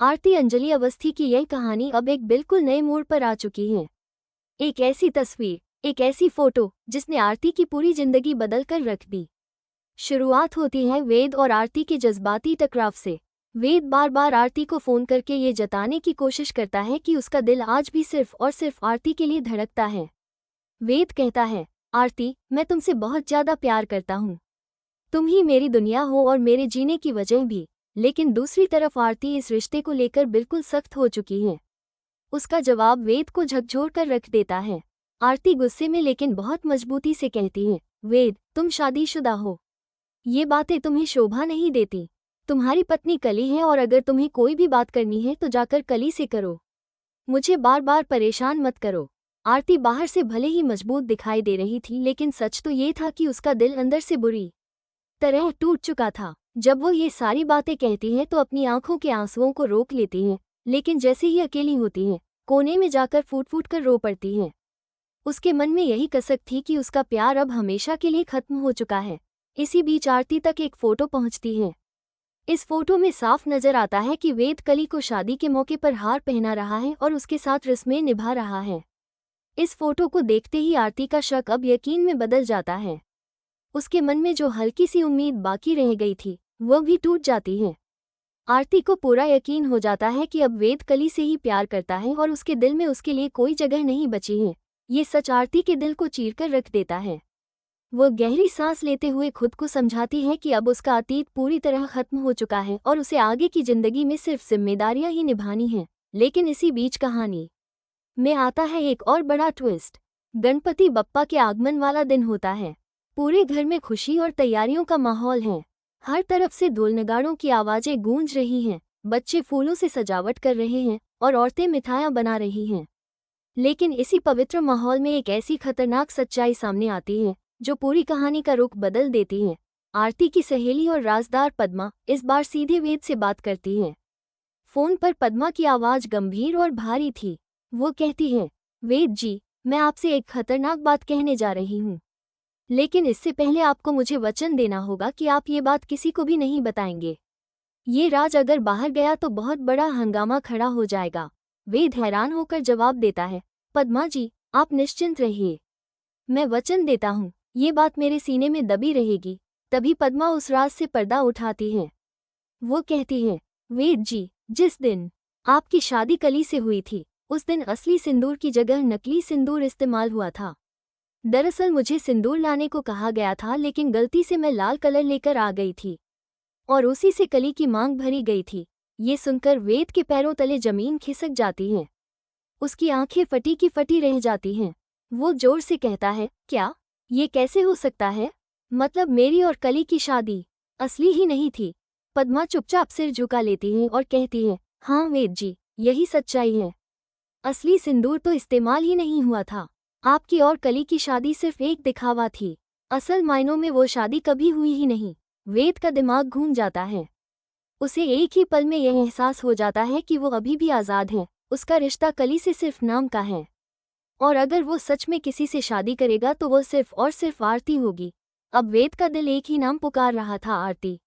आरती अंजलि अवस्थी की यह कहानी अब एक बिल्कुल नए मोड़ पर आ चुकी है। एक ऐसी तस्वीर, एक ऐसी फोटो जिसने आरती की पूरी जिंदगी बदल कर रख दी। शुरुआत होती है वेद और आरती के जज्बाती टकराव से। वेद बार बार आरती को फोन करके ये जताने की कोशिश करता है कि उसका दिल आज भी सिर्फ और सिर्फ आरती के लिए धड़कता है। वेद कहता है, आरती, मैं तुमसे बहुत ज्यादा प्यार करता हूँ। तुम ही मेरी दुनिया हो और मेरे जीने की वजह भी। लेकिन दूसरी तरफ आरती इस रिश्ते को लेकर बिल्कुल सख्त हो चुकी है। उसका जवाब वेद को झकझोर कर रख देता है। आरती गुस्से में लेकिन बहुत मजबूती से कहती है, वेद, तुम शादीशुदा हो। ये बातें तुम्हें शोभा नहीं देती। तुम्हारी पत्नी कली है और अगर तुम्हें कोई भी बात करनी है तो जाकर कली से करो। मुझे बार बार परेशान मत करो। आरती बाहर से भले ही मजबूत दिखाई दे रही थी, लेकिन सच तो ये था कि उसका दिल अंदर से बुरी तरह टूट चुका था। जब वो ये सारी बातें कहती है तो अपनी आंखों के आंसुओं को रोक लेती है, लेकिन जैसे ही अकेली होती है कोने में जाकर फूट फूट कर रो पड़ती है। उसके मन में यही कसक थी कि उसका प्यार अब हमेशा के लिए खत्म हो चुका है। इसी बीच आरती तक एक फोटो पहुंचती है। इस फोटो में साफ नजर आता है कि वेद कली को शादी के मौके पर हार पहना रहा है और उसके साथ रस्में निभा रहा है। इस फोटो को देखते ही आरती का शक अब यकीन में बदल जाता है। उसके मन में जो हल्की सी उम्मीद बाकी रह गई थी वह भी टूट जाती है। आरती को पूरा यकीन हो जाता है कि अब वेद कली से ही प्यार करता है और उसके दिल में उसके लिए कोई जगह नहीं बची है। ये सच आरती के दिल को चीरकर रख देता है। वह गहरी सांस लेते हुए खुद को समझाती है कि अब उसका अतीत पूरी तरह खत्म हो चुका है और उसे आगे की जिंदगी में सिर्फ जिम्मेदारियां ही निभानी हैं। लेकिन इसी बीच कहानी में आता है एक और बड़ा ट्विस्ट। गणपति बप्पा के आगमन वाला दिन होता है। पूरे घर में खुशी और तैयारियों का माहौल है। हर तरफ से ढोल नगाड़ों की आवाजें गूंज रही हैं, बच्चे फूलों से सजावट कर रहे हैं और औरतें मिठाइयां बना रही हैं। लेकिन इसी पवित्र माहौल में एक ऐसी खतरनाक सच्चाई सामने आती है जो पूरी कहानी का रुख बदल देती है। आरती की सहेली और राजदार पद्मा इस बार सीधे वेद से बात करती है। फोन पर पद्मा की आवाज गंभीर और भारी थी। वो कहती है, वेद जी, मैं आपसे एक खतरनाक बात कहने जा रही हूँ। लेकिन इससे पहले आपको मुझे वचन देना होगा कि आप ये बात किसी को भी नहीं बताएंगे। ये राज अगर बाहर गया तो बहुत बड़ा हंगामा खड़ा हो जाएगा। वेद हैरान होकर जवाब देता है, पद्मा जी, आप निश्चिंत रहिए। मैं वचन देता हूँ, ये बात मेरे सीने में दबी रहेगी। तभी पद्मा उस राज से पर्दा उठाती है। वो कहती है, वेद जी, जिस दिन आपकी शादी कली से हुई थी उस दिन असली सिंदूर की जगह नकली सिंदूर इस्तेमाल हुआ था। दरअसल मुझे सिंदूर लाने को कहा गया था, लेकिन गलती से मैं लाल कलर लेकर आ गई थी और उसी से कली की मांग भरी गई थी। ये सुनकर वेद के पैरों तले जमीन खिसक जाती है। उसकी आंखें फटी की फटी रह जाती हैं। वो जोर से कहता है, क्या? ये कैसे हो सकता है? मतलब मेरी और कली की शादी असली ही नहीं थी? पद्मा चुपचाप सिर झुका लेती है और कहती है, हाँ वेद जी, यही सच्चाई है। असली सिंदूर तो इस्तेमाल ही नहीं हुआ था। आपकी और कली की शादी सिर्फ एक दिखावा थी। असल मायनों में वो शादी कभी हुई ही नहीं। वेद का दिमाग घूम जाता है। उसे एक ही पल में यह एहसास हो जाता है कि वो अभी भी आज़ाद है। उसका रिश्ता कली से सिर्फ नाम का है और अगर वो सच में किसी से शादी करेगा तो वो सिर्फ और सिर्फ आरती होगी। अब वेद का दिल एक ही नाम पुकार रहा था, आरती।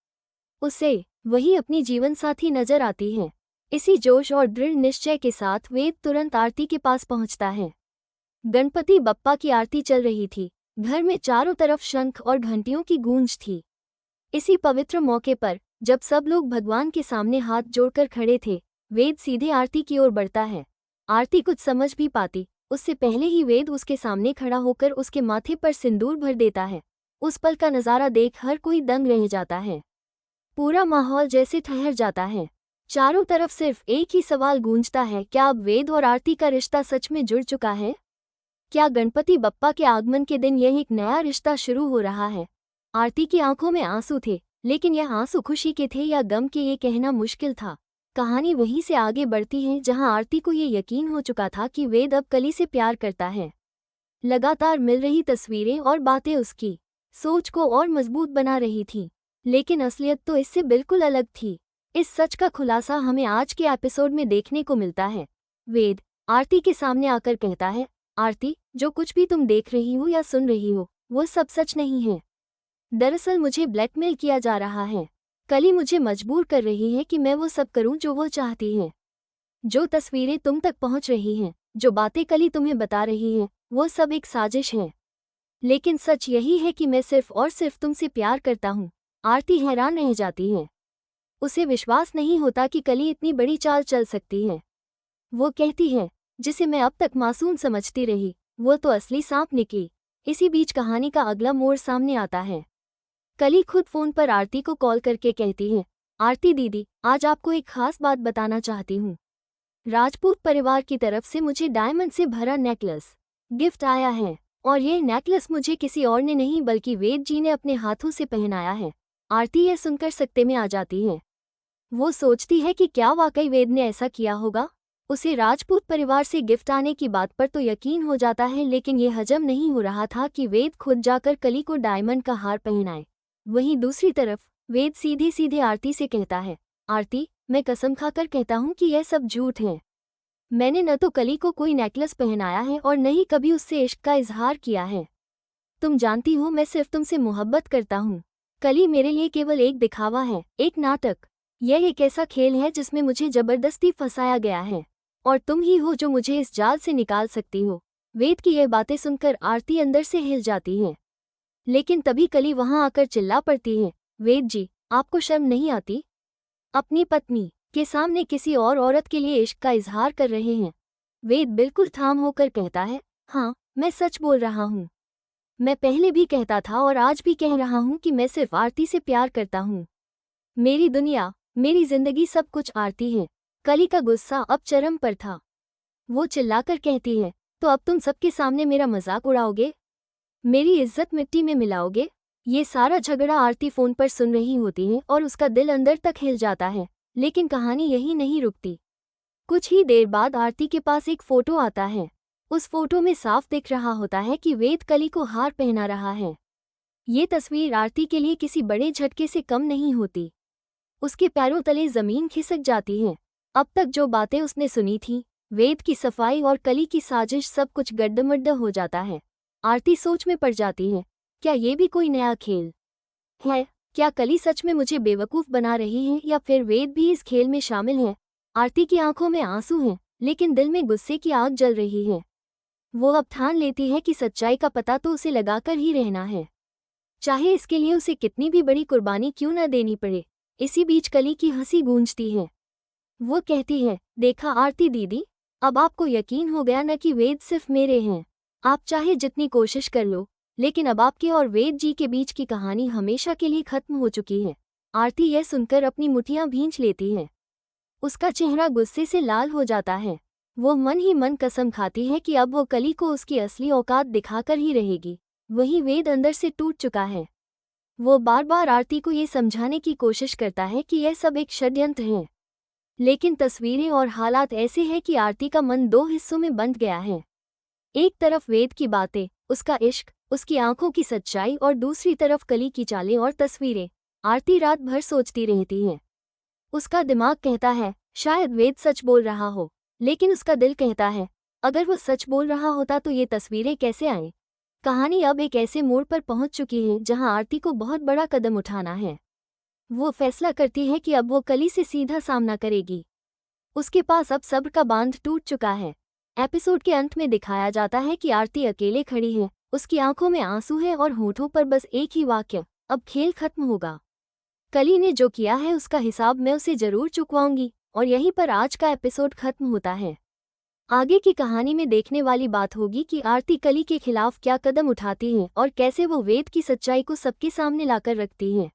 उसे वही अपनी जीवन साथी नजर आती है। इसी जोश और दृढ़ निश्चय के साथ वेद तुरंत आरती के पास पहुंचता है। गणपति बप्पा की आरती चल रही थी। घर में चारों तरफ शंख और घंटियों की गूंज थी। इसी पवित्र मौके पर जब सब लोग भगवान के सामने हाथ जोड़कर खड़े थे, वेद सीधे आरती की ओर बढ़ता है। आरती कुछ समझ भी पाती उससे पहले ही वेद उसके सामने खड़ा होकर उसके माथे पर सिंदूर भर देता है। उस पल का नज़ारा देख हर कोई दंग रह जाता है। पूरा माहौल जैसे ठहर जाता है। चारों तरफ सिर्फ एक ही सवाल गूंजता है, क्या अब वेद और आरती का रिश्ता सच में जुड़ चुका है? क्या गणपति बप्पा के आगमन के दिन यह एक नया रिश्ता शुरू हो रहा है? आरती की आंखों में आंसू थे, लेकिन यह आंसू खुशी के थे या गम के, ये कहना मुश्किल था। कहानी वहीं से आगे बढ़ती है जहां आरती को ये यकीन हो चुका था कि वेद अब कली से प्यार करता है। लगातार मिल रही तस्वीरें और बातें उसकी सोच को और मजबूत बना रही थीं, लेकिन असलियत तो इससे बिल्कुल अलग थी। इस सच का खुलासा हमें आज के एपिसोड में देखने को मिलता है। वेद आरती के सामने आकर कहता है, आरती, जो कुछ भी तुम देख रही हो या सुन रही हो वो सब सच नहीं है। दरअसल मुझे ब्लैकमेल किया जा रहा है। कली मुझे मजबूर कर रही है कि मैं वो सब करूं जो वो चाहती है। जो तस्वीरें तुम तक पहुंच रही हैं, जो बातें कली तुम्हें बता रही है, वो सब एक साजिश है। लेकिन सच यही है कि मैं सिर्फ और सिर्फ तुमसे प्यार करता हूँ। आरती हैरान रह जाती है। उसे विश्वास नहीं होता कि कली इतनी बड़ी चाल चल सकती है। वो कहती है, जिसे मैं अब तक मासूम समझती रही, वो तो असली सांप निकली। इसी बीच कहानी का अगला मोड़ सामने आता है। कली खुद फोन पर आरती को कॉल करके कहती है, आरती दीदी, आज आपको एक खास बात बताना चाहती हूँ। राजपूत परिवार की तरफ से मुझे डायमंड से भरा नेकलेस गिफ्ट आया है, और ये नेकलेस मुझे किसी और ने नहीं बल्कि वेद जी ने अपने हाथों से पहनाया है। आरती यह सुनकर सकते में आ जाती है। वो सोचती है कि क्या वाकई वेद ने ऐसा किया होगा। उसे राजपूत परिवार से गिफ्ट आने की बात पर तो यकीन हो जाता है, लेकिन ये हजम नहीं हो रहा था कि वेद खुद जाकर कली को डायमंड का हार पहनाए। वहीं दूसरी तरफ वेद सीधे सीधे आरती से कहता है, आरती, मैं कसम खाकर कहता हूँ कि यह सब झूठ है। मैंने न तो कली को कोई नेकलेस पहनाया है और न ही कभी उससे इश्क का इजहार किया है। तुम जानती हो मैं सिर्फ तुमसे मोहब्बत करता हूँ। कली मेरे लिए केवल एक दिखावा है, एक नाटक। यह एक ऐसा खेल है जिसमें मुझे जबरदस्ती फंसाया गया है, और तुम ही हो जो मुझे इस जाल से निकाल सकती हो। वेद की यह बातें सुनकर आरती अंदर से हिल जाती है। लेकिन तभी कली वहां आकर चिल्ला पड़ती है, वेद जी, आपको शर्म नहीं आती? अपनी पत्नी के सामने किसी और औरत के लिए इश्क का इजहार कर रहे हैं। वेद बिल्कुल थाम होकर कहता है, हाँ, मैं सच बोल रहा हूँ। मैं पहले भी कहता था और आज भी कह रहा हूँ कि मैं सिर्फ आरती से प्यार करता हूँ। मेरी दुनिया, मेरी जिंदगी सब कुछ आरती है। कली का गुस्सा अब चरम पर था। वो चिल्लाकर कहती है, तो अब तुम सबके सामने मेरा मजाक उड़ाओगे? मेरी इज्जत मिट्टी में मिलाओगे? ये सारा झगड़ा आरती फोन पर सुन रही होती है और उसका दिल अंदर तक हिल जाता है। लेकिन कहानी यही नहीं रुकती। कुछ ही देर बाद आरती के पास एक फोटो आता है। उस फोटो में साफ दिख रहा होता है कि वेद कली को हार पहना रहा है। ये तस्वीर आरती के लिए किसी बड़े झटके से कम नहीं होती। उसके पैरों तले जमीन खिसक जाती है। अब तक जो बातें उसने सुनी थीं, वेद की सफाई और कली की साजिश, सब कुछ गड्ढमड्ढ हो जाता है। आरती सोच में पड़ जाती है, क्या ये भी कोई नया खेल है? क्या कली सच में मुझे बेवकूफ़ बना रही है या फिर वेद भी इस खेल में शामिल है? आरती की आंखों में आंसू हैं, लेकिन दिल में गुस्से की आग जल रही है। वो अब ठान लेती है कि सच्चाई का पता तो उसे लगाकर ही रहना है, चाहे इसके लिए उसे कितनी भी बड़ी कुर्बानी क्यों न देनी पड़े। इसी बीच कली की हंसी गूंजती है। वो कहती है, देखा आरती दीदी, अब आपको यकीन हो गया न कि वेद सिर्फ मेरे हैं। आप चाहे जितनी कोशिश कर लो, लेकिन अब आपके और वेद जी के बीच की कहानी हमेशा के लिए खत्म हो चुकी है। आरती यह सुनकर अपनी मुठियां भींच लेती है। उसका चेहरा गुस्से से लाल हो जाता है। वो मन ही मन कसम खाती है कि अब वो कली को उसकी असली औकात दिखाकर ही रहेगी। वहीं वेद अंदर से टूट चुका है। वो बार बार आरती को ये समझाने की कोशिश करता है कि यह सब एक षड्यंत्र है, लेकिन तस्वीरें और हालात ऐसे हैं कि आरती का मन दो हिस्सों में बंट गया है। एक तरफ वेद की बातें, उसका इश्क, उसकी आंखों की सच्चाई, और दूसरी तरफ कली की चालें और तस्वीरें। आरती रात भर सोचती रहती है। उसका दिमाग कहता है, शायद वेद सच बोल रहा हो, लेकिन उसका दिल कहता है, अगर वो सच बोल रहा होता तो ये तस्वीरें कैसे आएं? कहानी अब एक ऐसे मोड़ पर पहुंच चुकी है जहां आरती को बहुत बड़ा कदम उठाना है। वो फैसला करती है कि अब वो कली से सीधा सामना करेगी। उसके पास अब सब्र का बांध टूट चुका है। एपिसोड के अंत में दिखाया जाता है कि आरती अकेले खड़ी है, उसकी आंखों में आंसू है और होठों पर बस एक ही वाक्य, अब खेल खत्म होगा। कली ने जो किया है उसका हिसाब मैं उसे जरूर चुकवाऊंगी। और यहीं पर आज का एपिसोड खत्म होता है। आगे की कहानी में देखने वाली बात होगी कि आरती कली के खिलाफ क्या कदम उठाती है और कैसे वो वेद की सच्चाई को सबके सामने लाकर रखती है।